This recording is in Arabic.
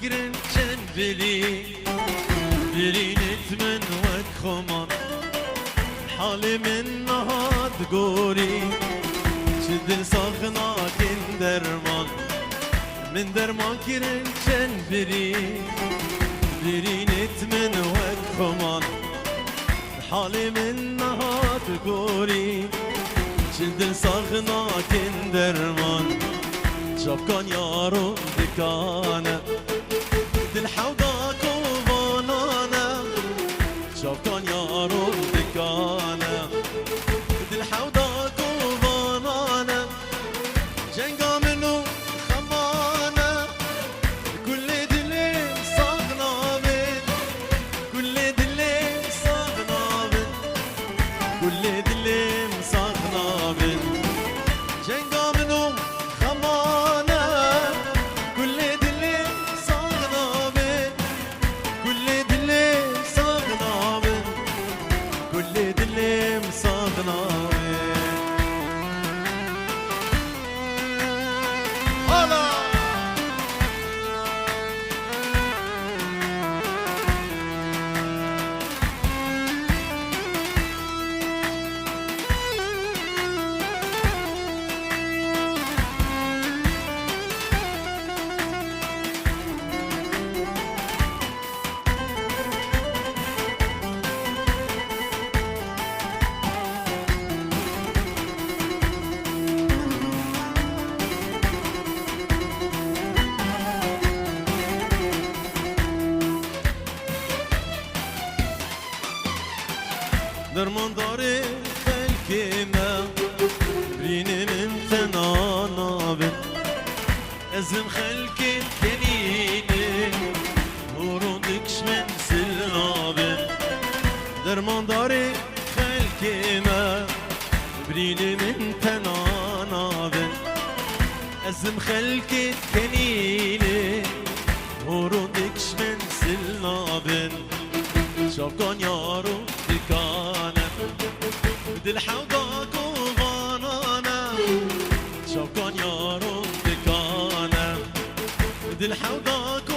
فكرن كان بري نتمن وك خمان حالي من نهاد قوري شدن ساخنا كن درمان من درمان كرن كان بري نتمن وك خمان حالي من نهاد قوري شدن ساخنا كن درمان شبكان يارو دكانه دل حوضاك وبنانه شبكان يارو دكانه دل حوضاك وبنانه جنقا منو خمانه كل دلي صاغنا من كل دلي صاغنا من كل دلي صاغنا من جنقا منو درمان داره خلقیمه برینم امتنانا بن ازم خلقی کنینه هورون دکش من سلنا بن درمان داره خلقیمه برینم امتنانا بن ازم خلقی کنینه هورون دکش من سلنا بن شبکان یارو دکانه دل حوضاك وغنانه شبكان يارو دكانه دل حوضاك